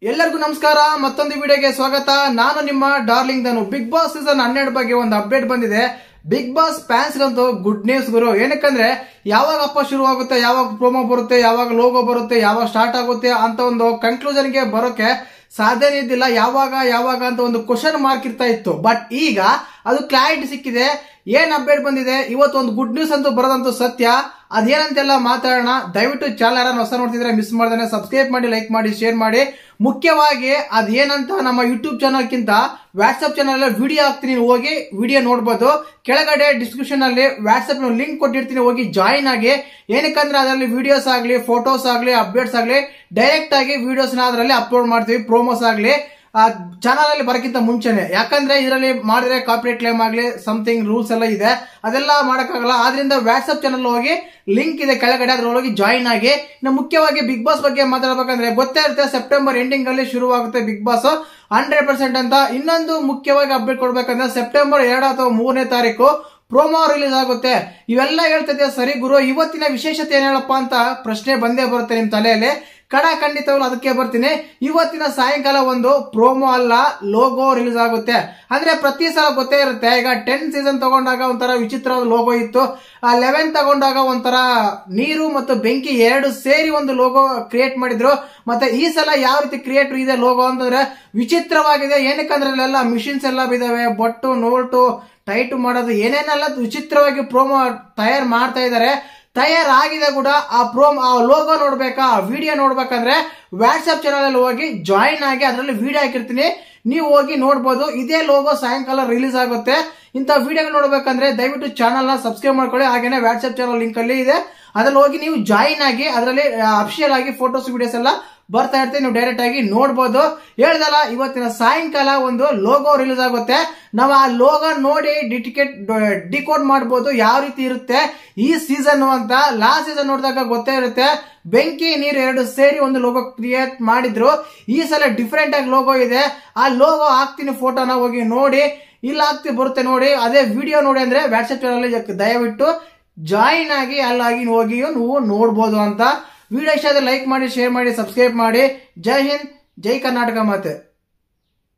ಎಲ್ಲರಿಗೂ ನಮಸ್ಕಾರ. ಮತ್ತೊಂದು ವಿಡಿಯೋಗೆ ಸ್ವಾಗತ. ನಾನು ನಿಮ್ಮ darling Dhanu. Big boss season 12 ಬಗ್ಗೆ ಒಂದು ಅಪ್ಡೇಟ್ ಬಂದಿದೆ. ಬಿಗ್ ಬಾಸ್ ಫ್ಯಾನ್ಸ್ ಗಂತೂ ಗುಡ್ ನ್ಯೂಸ್ ಗುರು. ಏನಕ್ಕಂದ್ರೆ ಯಾವಾಗ ಅಪ್ಪ ಶುರು ಆಗುತ್ತೆ, ಯಾವಾಗ ಪ್ರೋಮೋ ಬರುತ್ತೆ, ಯಾವಾಗ ಲೋಗೋ ಬರುತ್ತೆ, ಯಾವಾಗ ಸ್ಟಾರ್ಟ್ ಆಗುತ್ತೆ ಅಂತ ಒಂದು ಕನ್ಕ್ಲೂಷನ್ ಗೆ ಬರೋಕೆ ಸಾಧ್ಯನೇ ಇದ್ದಿಲ್ಲ. ಯಾವಾಗ ಅಂತ ಒಂದು ಕ್ವಶನ್ ಮಾರ್ಕ್ ಇರ್ತಾ ಇತ್ತು. ಬಟ್ ಈಗ ಅದು ಕ್ಲಾರಿಟಿ ಸಿಕ್ಕಿದೆ. ಏನ್ ಅಪ್ಡೇಟ್ ಬಂದಿದೆ, ಇವತ್ತು ಒಂದು ಗುಡ್ ನ್ಯೂಸ್ ಅಂತೂ ಬರೋದಂತೂ ಸತ್ಯ. ಅದೇನಂತೆಲ್ಲ ಮಾತಾಡೋಣ. ದಯವಿಟ್ಟು ಚಾನಲ್ ಯಾರು ಹೊಸ ನೋಡ್ತಿದ್ರೆ ಮಿಸ್ ಮಾಡ್ದೇನೆ ಸಬ್ಸ್ಕ್ರೈಬ್ ಮಾಡಿ, ಲೈಕ್ ಮಾಡಿ, ಶೇರ್ ಮಾಡಿ. ಮುಖ್ಯವಾಗಿ ಅದೇನಂತ ನಮ್ಮ ಯೂಟ್ಯೂಬ್ ಚಾನಲ್ ಕಿಂತ ವಾಟ್ಸ್ಆಪ್ ಚಾನಲ್ ವಿಡಿಯೋ ಹಾಕ್ತೀನಿ, ಹೋಗಿ ವಿಡಿಯೋ ನೋಡಬಹುದು. ಕೆಳಗಡೆ ಡಿಸ್ಕ್ರಿಪ್ಷನ್ ಅಲ್ಲಿ ವಾಟ್ಸ್ಆಪ್ ಲಿಂಕ್ ಕೊಟ್ಟಿರ್ತೀನಿ, ಹೋಗಿ ಜಾಯಿನ್ ಆಗಿ. ಏನಕ್ಕಂದ್ರೆ ಅದರಲ್ಲಿ ವಿಡಿಯೋಸ್ ಆಗ್ಲಿ, ಫೋಟೋಸ್ ಆಗ್ಲಿ, ಅಪ್ಡೇಟ್ಸ್ ಆಗ್ಲಿ, ಡೈರೆಕ್ಟ್ ಆಗಿ ವಿಡಿಯೋಸ್ ಅದರಲ್ಲಿ ಅಪ್ಲೋಡ್ ಮಾಡ್ತೀವಿ. ಪ್ರೋಮೋಸ್ ಆಗ್ಲಿ ಚಾನಲ್ ಅಲ್ಲಿ ಬರಕ್ಕಿಂತ ಮುಂಚೆನೆ. ಯಾಕಂದ್ರೆ ಇದರಲ್ಲಿ ಮಾಡಿದ್ರೆ ಕಾಪಿರೈಟ್ ಕ್ಲೇಮ್ ಆಗ್ಲಿ ಸಮಥಿಂಗ್ ರೂಲ್ಸ್ ಎಲ್ಲ ಇದೆ, ಅದೆಲ್ಲ ಮಾಡಕ್ಕಾಗಲ್ಲ. ಆದ್ರಿಂದ ವಾಟ್ಸ್ಆಪ್ ಚಾನಲ್ ಹೋಗಿ ಲಿಂಕ್ ಇದೆ ಕೆಳಗಡೆ, ಅದ್ರೊಳಗೆ ಜಾಯಿನ್ ಆಗಿ. ಇನ್ನು ಮುಖ್ಯವಾಗಿ ಬಿಗ್ ಬಾಸ್ ಬಗ್ಗೆ ಮಾತಾಡಬೇಕಂದ್ರೆ ಗೊತ್ತೇ ಇರುತ್ತೆ, ಸೆಪ್ಟೆಂಬರ್ ಎಂಡಿಂಗ್ ಅಲ್ಲಿ ಶುರುವಾಗುತ್ತೆ ಬಿಗ್ ಬಾಸ್ 100% ಅಂತ. ಇನ್ನೊಂದು ಮುಖ್ಯವಾಗಿ ಅಪ್ಡೇಟ್ ಕೊಡ್ಬೇಕಂದ್ರೆ ಸೆಪ್ಟೆಂಬರ್ 2 ಅಥವಾ 3ನೇ ತಾರೀಕು ಪ್ರೋಮೋ ರಿಲೀಸ್ ಆಗುತ್ತೆ. ಇವೆಲ್ಲ ಹೇಳ್ತಿದ್ದೆ ಸರಿ ಗುರು, ಇವತ್ತಿನ ವಿಶೇಷತೆ ಏನ್ ಹೇಳಪ್ಪ ಅಂತ ಪ್ರಶ್ನೆ ಬಂದೇ ಬರುತ್ತೆ ನಿಮ್ ತಲೆಯಲ್ಲಿ. ಖಂಡಿತವಾಗ್ಲೂ ಅದಕ್ಕೆ ಬರ್ತೀನಿ. ಇವತ್ತಿನ ಸಾಯಂಕಾಲ ಒಂದು ಪ್ರೋಮೋ ಅಲ್ಲ, ಲೋಗೋ ರಿಲೀಸ್ ಆಗುತ್ತೆ. ಅಂದ್ರೆ ಪ್ರತಿ ಸಲ ಗೊತ್ತೇ ಇರುತ್ತೆ. ಈಗ 10 ಸೀಸನ್ ತಗೊಂಡಾಗ ಒಂಥರ ವಿಚಿತ್ರವಾದ ಲೋಗೋ ಇತ್ತು. 11 ತಗೊಂಡಾಗ ಒಂಥರ ನೀರು ಮತ್ತು ಬೆಂಕಿ ಎರಡು ಸೇರಿ ಒಂದು ಲೋಗೋ ಕ್ರಿಯೇಟ್ ಮಾಡಿದ್ರು. ಮತ್ತೆ ಈ ಸಲ ಯಾವ ರೀತಿ ಕ್ರಿಯೇಟ್ ಇದೆ ಲೋಗೋ ಅಂತಂದ್ರೆ ವಿಚಿತ್ರವಾಗಿದೆ. ಏನಕ್ಕಂದ್ರೆ ಅಲ್ಲೆಲ್ಲ ಮಿಷಿನ್ಸ್ ಎಲ್ಲ ಬಿದ್ದಾವೆ, ಬೊಟ್ಟು ನೋಟು ಟೈಟ್ ಮಾಡೋದು ಏನೇನೆಲ್ಲ ವಿಚಿತ್ರವಾಗಿ ಪ್ರೋಮೋ ತಯಾರು ಮಾಡ್ತಾ ಇದ್ದಾರೆ. ತಯಾರಾಗಿದೆ ಕೂಡ. ಆ ಲೋಗೋ ನೋಡ್ಬೇಕಾ, ಆ ವಿಡಿಯೋ ನೋಡ್ಬೇಕಂದ್ರೆ ವಾಟ್ಸ್ಆಪ್ ಚಾನಲ್ ಅಲ್ಲಿ ಹೋಗಿ ಜಾಯಿನ್ ಆಗಿ, ಅದರಲ್ಲಿ ವಿಡಿಯೋ ಹಾಕಿರ್ತೀನಿ, ನೀವು ಹೋಗಿ ನೋಡ್ಬೋದು. ಇದೇ ಲೋಗೋ ಸಾಯಂಕಾಲ ರಿಲೀಸ್ ಆಗುತ್ತೆ. ಇಂಥ ವಿಡಿಯೋ ನೋಡ್ಬೇಕಂದ್ರೆ ದಯವಿಟ್ಟು ಚಾನಲ್ ನ ಸಬ್ಸ್ಕ್ರೈಬ್ ಮಾಡ್ಕೊಳ್ಳಿ. ಹಾಗೇನೆ ವಾಟ್ಸ್ಆಪ್ ಚಾನಲ್ ಲಿಂಕ್ ಅಲ್ಲಿ ಇದೆ, ಅದ್ರಲ್ಲಿ ಹೋಗಿ ನೀವು ಜಾಯಿನ್ ಆಗಿ, ಅದರಲ್ಲಿ ಅಫಿಷಿಯಲ್ ಆಗಿ ಫೋಟೋಸ್ ವಿಡಿಯೋಸ್ ಎಲ್ಲ ಬರ್ತಾ ಇರ್ತೀವಿ, ನೀವು ಡೈರೆಕ್ಟ್ ಆಗಿ ನೋಡ್ಬೋದು. ಹೇಳ್ದಲ್ಲ, ಇವತ್ತಿನ ಸಾಯಂಕಾಲ ಒಂದು ಲೋಗೋ ರಿಲೀಸ್ ಆಗುತ್ತೆ. ನಾವು ಆ ಲೋಗೋ ನೋಡಿ ಡಿಕೋಡ್ ಮಾಡಬಹುದು ಯಾವ ರೀತಿ ಇರುತ್ತೆ ಈ ಸೀಸನ್ ಅಂತ. ಲಾಸ್ಟ್ ಸೀಸನ್ ನೋಡಿದಾಗ ಗೊತ್ತೇ ಇರುತ್ತೆ, ಬೆಂಕಿ ನೀರು ಎರಡು ಸೇರಿ ಒಂದು ಲೋಗೋ ಕ್ರಿಯೇಟ್ ಮಾಡಿದ್ರು. ಈ ಸಲ ಡಿಫ್ರೆಂಟ್ ಆಗಿ ಲೋಗೋ ಇದೆ. ಆ ಲೋಗೋ ಹಾಕ್ತೀನಿ, ಫೋಟೋನ ಹೋಗಿ ನೋಡಿ, ಇಲ್ಲ ಹಾಕ್ತಿ ಬರುತ್ತೆ ನೋಡಿ. ಅದೇ ವಿಡಿಯೋ ನೋಡಿ ಅಂದ್ರೆ ವಾಟ್ಸ್ಆಪ್ ಚಾನಲ್ ದಯವಿಟ್ಟು ಜಾಯಿನ್ ಆಗಿ, ಅಲ್ಲಾಗಿ ಹೋಗಿ ನೀವು ನೋಡ್ಬೋದು ಅಂತ. ವಿಡಿಯೋ ಇಷ್ಟ ಆದ್ರೆ ಲೈಕ್ ಮಾಡಿ, ಶೇರ್ ಮಾಡಿ, ಸಬ್ಸ್ಕ್ರೈಬ್ ಮಾಡಿ. ಜೈ ಹಿಂದ್, ಜೈ ಕರ್ನಾಟಕ ಮಾತೆ.